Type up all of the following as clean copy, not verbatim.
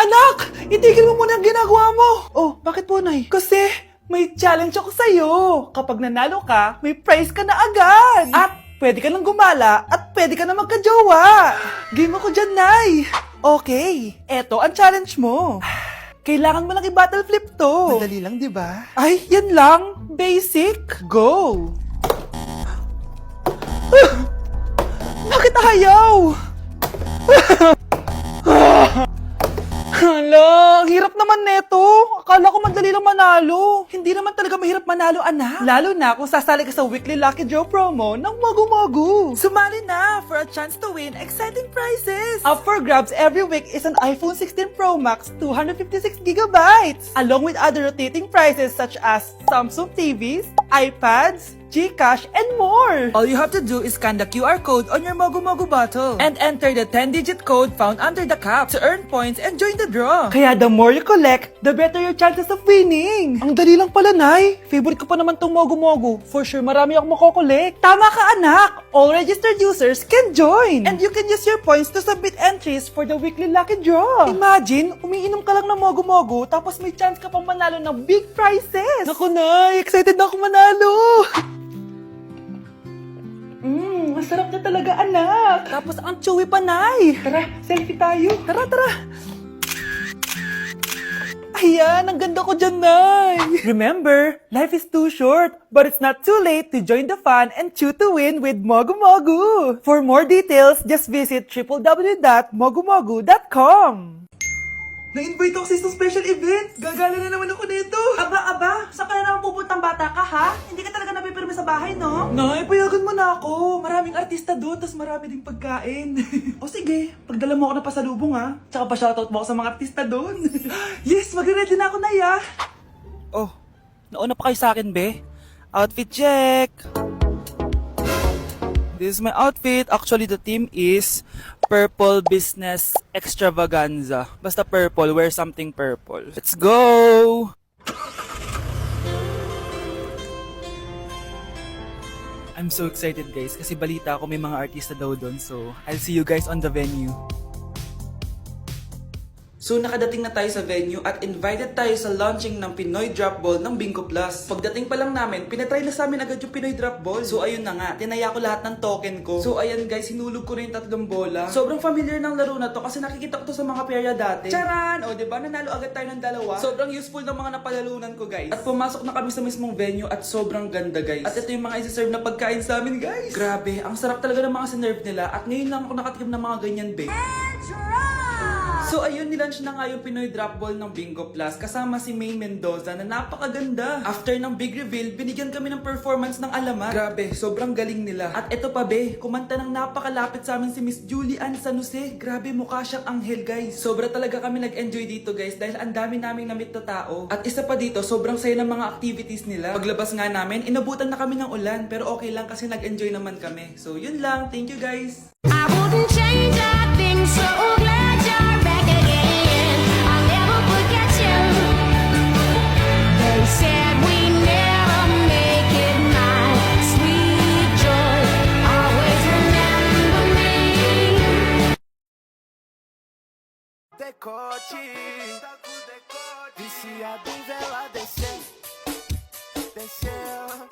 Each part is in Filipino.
Anak! Itigil mo muna ang ginagawa mo! Oh, bakit po, Nay? Kasi may challenge ako sa'yo. Kapag nanalo ka, may prize ka na agad. At pwede ka nang gumala at pwede ka na magka-jowa. Game ako dyan, Nay. Okay, eto ang challenge mo. Kailangan mo lang i-battle flip to. Madali lang, di ba? Ay, yan lang. Basic. Go! Bakit ayaw? Hala, ang hirap naman neto. Akala ko madali lang manalo. Hindi naman talaga mahirap manalo, anak. Lalo na kung sasali ka sa weekly Lucky Draw promo ng Mogu Mogu. Sumali na for a chance to win exciting prizes. Up for grabs every week is an iPhone 16 Pro Max 256GB, along with other rotating prizes such as Samsung TVs, iPads, GCash, and more! All you have to do is scan the QR code on your Mogu Mogu bottle and enter the 10-digit code found under the cap to earn points and join the draw. Kaya the more you collect, the better your chances of winning. Ang dali lang pala, Nay. Favorite ko pa naman tong Mogu Mogu. For sure, marami akong makokolek. Tama ka, anak! All registered users can join! And you can use your points to submit entries for the weekly Lucky Draw. Imagine, umiinom ka lang ng Mogu Mogu tapos may chance ka pang manalo ng big prizes. Naku, Nay! Excited na ako manalo! Masarap na talaga, anak. Tapos ang chewy pa, Nay. Tara, selfie tayo. Tara, tara. Ayan, ang ganda ko dyan, Nay. Remember, life is too short, but it's not too late to join the fun and chew to win with Mogu Mogu. For more details, just visit www.mogumogu.com. Na-invite ako sa isang special event. Gagala na naman ako nito. Aba, saan ka na naman pupuntang bata ka, ha? Hindi ka talaga napipirme sa bahay, no? Nay, payagan mo na ako. Maraming artista doon, tas marami ding pagkain. O sige, pagdala mo ako ng pasalubong, ha? Tsaka pa-shoutout mo ako sa mga artista doon. Yes, magre-ready na ako, Nay, ha? Oh, nauna pa kayo sa akin, be? Outfit check! This is my outfit. Actually, the theme is Purple Business Extravaganza. Basta purple, wear something purple. Let's go! I'm so excited, guys, kasi balita ko may mga artista daw doon. So, I'll see you guys on the venue. So nakadating na tayo sa venue at invited tayo sa launching ng Pinoy Drop Ball ng Bingo Plus. Pagdating pa lang namin, pinatry na sa amin agad yung Pinoy Drop Ball. So ayun na nga, tinaya ko lahat ng token ko. So ayan guys, hinulog ko na yung 3 bola. Sobrang familiar ng laro na to kasi nakikita ko to sa mga perya dati. Charan! O diba, nanalo agad tayo ng 2. Sobrang useful ng mga napalalunan ko, guys. At pumasok na kami sa mismong venue at sobrang ganda, guys. At ito yung mga isi-serve na pagkain sa amin, guys. Grabe, ang sarap talaga ng mga sinerve nila at ngayon lang ako nakatikim ng mga ganyan, babe. So ayun, nilaunch na nga yung Pinoy Drop Ball ng Bingo Plus kasama si May Mendoza na napakaganda. After ng big reveal, binigyan kami ng performance ng alamat. Grabe, sobrang galing nila. At eto pa be, kumanta ng napakalapit sa amin si Miss Julie Ann San Jose. Grabe, mukha siyang anghel, guys. Sobra talaga kami nag-enjoy dito, guys, dahil ang dami naming na-meet na tao. At isa pa dito, sobrang saya ng mga activities nila. Paglabas nga namin, inabutan na kami ng ulan, pero okay lang kasi nag-enjoy naman kami. So yun lang, thank you guys. I wouldn't change a thing, so glad you're back again. I'll never forget you. They said we never make it, my sweet joy. Always remember me. Decote, viciado em vela, desceu, desceu.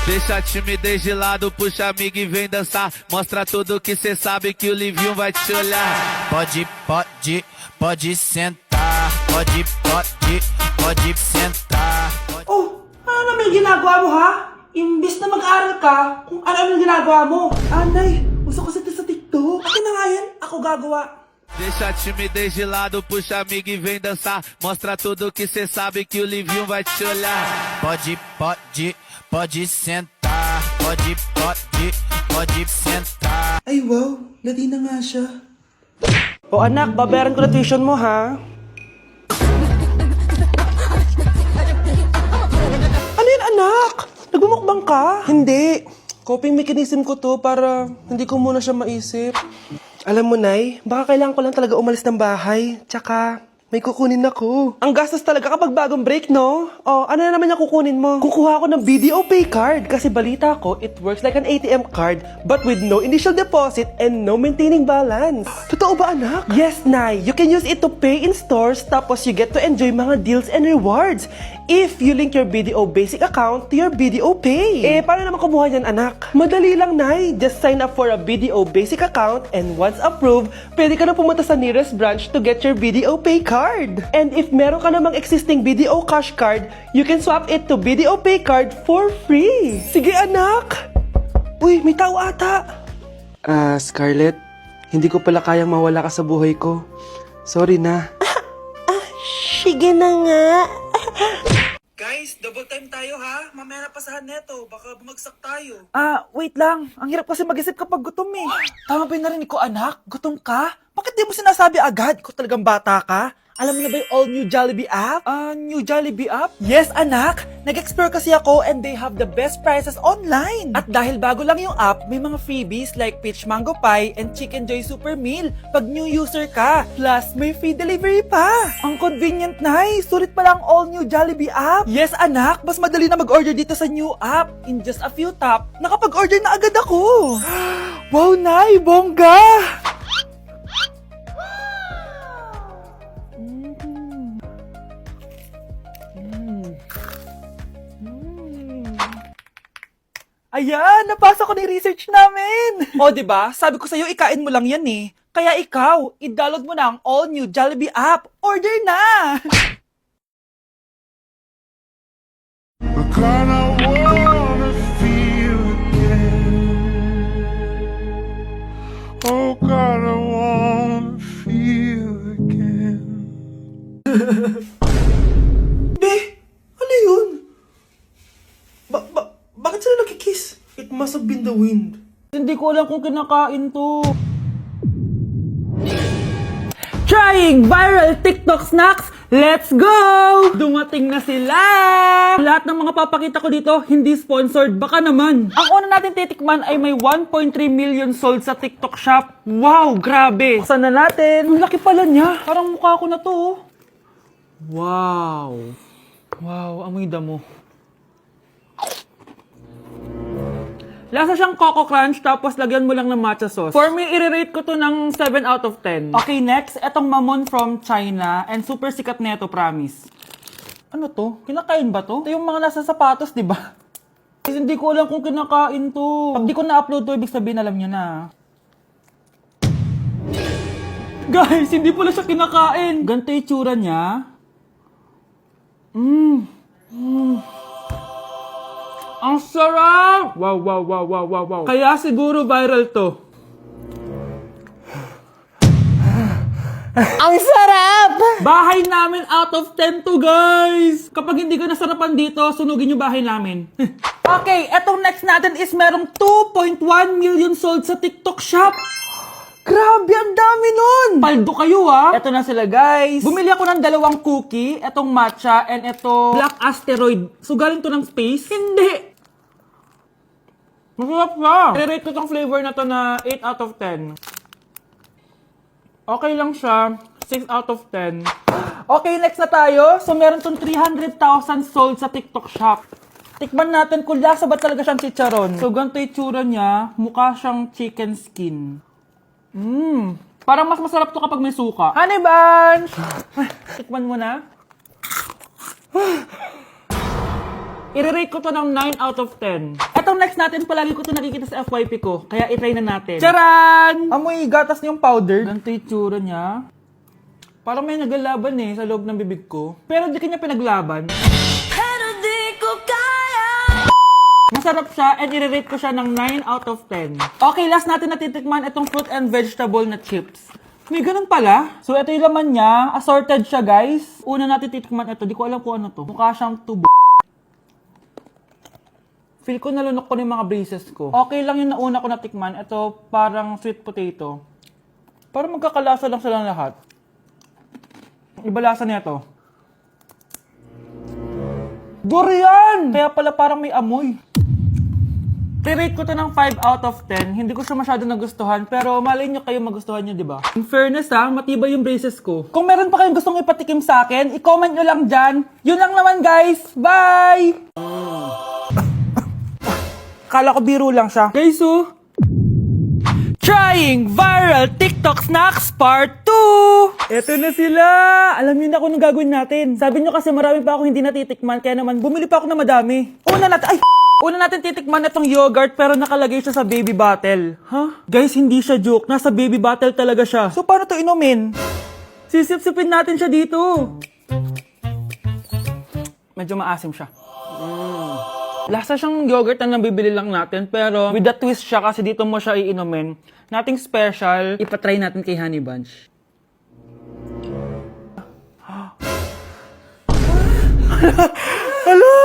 Deixa a timidez de lado, puxa amigo e vem dançar. Mostra tudo que cê sabe que o Livinho vai te olhar. Pode sentar. Pode sentar. Oh, ano naman yung ginagawa mo, ha? Imbis na mag-aral ka, kung ano-ano yung ginagawa mo. Anay, uso kasi ito sa TikTok. Akin na nga yan, ako gagawa. Deixa a timidez de lado, puxa amigo e vem dançar. Mostra tudo que cê sabe que o Livinho vai te olhar. Pode sentar. Pode sentar. Ay wow, Latina nga siya. O anak, babayaran ko na tuition mo, ha? Ano yun, anak? Nagmumukbang ka? Hindi. Coping mechanism ko to para hindi ko muna siya maisip. Alam mo, Nay, baka kailangan ko lang talaga umalis ng bahay. Tsaka, May kukunin ako. Ang gastos talaga kapag bagong break, no? Oh, ano na naman yung kukunin mo? Kukuha ako ng BDO Pay card kasi balita ko, it works like an ATM card but with no initial deposit and no maintaining balance. Totoo ba, anak? Yes, Nay. You can use it to pay in stores tapos you get to enjoy mga deals and rewards if you link your BDO Basic account to your BDO Pay. Eh, paano naman kumuha yan, anak? Madali lang, Nay. Just sign up for a BDO Basic account and once approved, pwede ka na pumunta sa nearest branch to get your BDO Pay card. And if meron ka namang existing BDO Cash card, you can swap it to BDO Pay card for free. Sige, anak! Uy, may tao ata. Scarlett, hindi ko pala kayang mawala ka sa buhay ko. Sorry na. Sige na nga. Guys, double time tayo ha. Mamaya na pasahan neto. Baka bumagsak tayo. Wait lang. Ang hirap kasi mag-isip kapag gutom eh. Tama ba yung narinig ko, anak? Gutom ka? Bakit di mo sinasabi agad? Ikaw talagang bata ka? Alam mo na ba yung all new Jollibee app? New Jollibee app? Yes, anak! Nag-explore kasi ako and they have the best prices online. At dahil bago lang yung app, may mga freebies like peach mango pie and chicken joy super meal pag new user ka. Plus, may free delivery pa. Ang convenient, Nay. Sulit pala ang all new Jollibee app. Yes, anak. Mas madali na mag-order dito sa new app. In just a few tap, nakapag-order na agad ako. Wow, Nay! Bongga! Ayan, napasa ko na yung research namin. O, diba? Sabi ko sa'yo, ikain mo lang yan eh. Kaya ikaw, i-download mo na ang all-new Jollibee app. Order na! But God, I wanna feel again. Oh God, I wanna feel again. Be, ano yun? Bakit sila nagkikiss? It must have been the wind. Hindi ko alam kung kinakain to. Trying viral TikTok snacks! Let's go! Dumating na sila! Lahat ng mga papakita ko dito, hindi sponsored. Baka naman. Ang una natin titikman ay may 1.3 million sold sa TikTok shop. Wow, grabe! Buksan na natin. Ang laki pala niya. Parang mukha ko na to. Oh. Wow. Wow, amoy damo. Lasa siyang Coco Crunch, tapos lagyan mo lang ng matcha sauce. For me, i-rate ko to ng 7 out of 10. Okay, next, etong Mamon from China, and super sikat neto, promise. Ano to? Kinakain ba to? Ito yung mga nasa sapatos, di ba? Kasi hindi ko alam kung kinakain to. Pag di ko na-upload to, ibig sabihin alam nyo na. Guys, hindi pala siya kinakain. Ganito yung tsura niya. Ang sarap! Wow, wow, wow, wow, wow, wow. Kaya siguro viral to. Ang sarap! Bahay namin out of 10 to, guys! Kapag hindi ka nasarapan dito, sunugin yung bahay namin. Okay, etong next natin is merong 2.1 million sold sa TikTok shop. Grabe, ang dami nun! Paldo kayo ha! Eto na sila, guys. Bumili ako ng 2 cookie, etong matcha, and eto black asteroid. So, galing to ng space? Hindi! Masarap siya! I-rate ko tong flavor na to na 8 out of 10. Okay lang siya. 6 out of 10. Okay, next na tayo. So, meron tong 300,000 sold sa TikTok shop. Tikman natin kung lasa ba talaga siyang chicharon. So, ganito yung tsura niya. Mukha siyang chicken skin. Parang mas masarap to kapag may suka. Honey Bunch! Tikman mo na. I-rate ko to ng 9 out of 10. Etong next natin, palagi ko to nakikita sa FYP ko. Kaya i-try na natin. Charan! Amoy gatas niyong powder. Ganito yung tsura niya. Parang may naglalaban eh sa loob ng bibig ko. Pero di kanya pinaglaban. Pero di ko kaya. Masarap siya and i-rate ko siya ng 9 out of 10. Okay, last natin natitikman itong fruit and vegetable na chips. May ganun pala. So, ito yung laman niya. Assorted siya, guys. Una natin titikman ito. Di ko alam kung ano to. Mukha siyang tubo. Feel ko nalunok ko na yung mga braces ko. Okay lang yung nauna ko natikman. Ito parang sweet potato. Parang magkakalasa lang silang lahat. Iba lasa niya to. Durian! Kaya pala parang may amoy. Re-rate ko to ng 5 out of 10. Hindi ko siya masyado nagustuhan, pero malay nyo kayo magustuhan nyo, di ba? In fairness ha, matibay yung braces ko. Kung meron pa kayong gustong ipatikim sa akin, i-comment nyo lang dyan. Yun lang naman guys. Bye! Kala ko biro lang siya. Guys, Trying Viral TikTok Snacks Part 2! Eto na sila! Alam niyo na kung anong gagawin natin. Sabi niyo kasi marami pa ako hindi natitikman, kaya naman bumili pa ako na madami. Una natin titikman itong yogurt pero nakalagay siya sa baby bottle. Guys, hindi siya joke. Nasa baby bottle talaga siya. So paano to inumin? Sisip-sipin natin siya dito. Medyo maasim siya. Lasa siyang yogurt na nabibili lang natin, pero with a twist siya kasi dito mo siya iinumin. Nothing special. Ipatry natin kay Honey Bunch. Hala!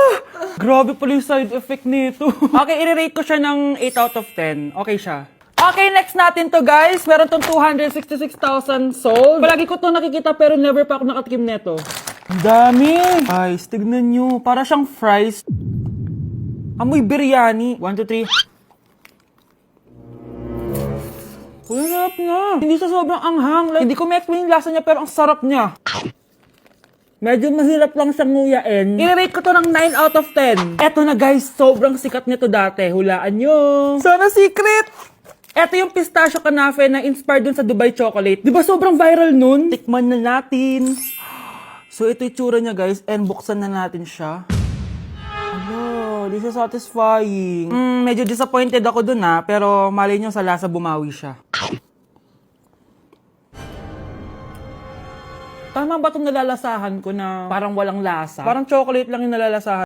Grabe pala yung side effect nito. Okay, i-rate ko siya ng 8 out of 10. Okay siya. Okay, next natin to guys. Meron tong 266,000 sold. Palagi ko to nakikita pero never pa ako nakatikim neto. Ang dami! Guys, tignan nyo. Para siyang fries. Amoy biryani. 1, 2, 3. Uy, sarap na. Hindi siya sobrang anghang. Like, hindi ko ma-explain yung lasa niya pero ang sarap niya. Medyo mahirap lang siyang nguyain. I-rate ko to ng 9 out of 10. Eto na guys, sobrang sikat nito dati. Hulaan nyo. Sana secret! Eto yung pistachio kanafe na inspired dun sa Dubai chocolate. Di ba sobrang viral nun? Tikman na natin. So ito yung tsura niya guys, and buksan na natin siya. This is satisfying. Medyo disappointed ako dun pero malay nyo sa lasa bumawi siya. Tama ba itong nalalasahan ko na parang walang lasa? Parang chocolate lang yung nalalasahan.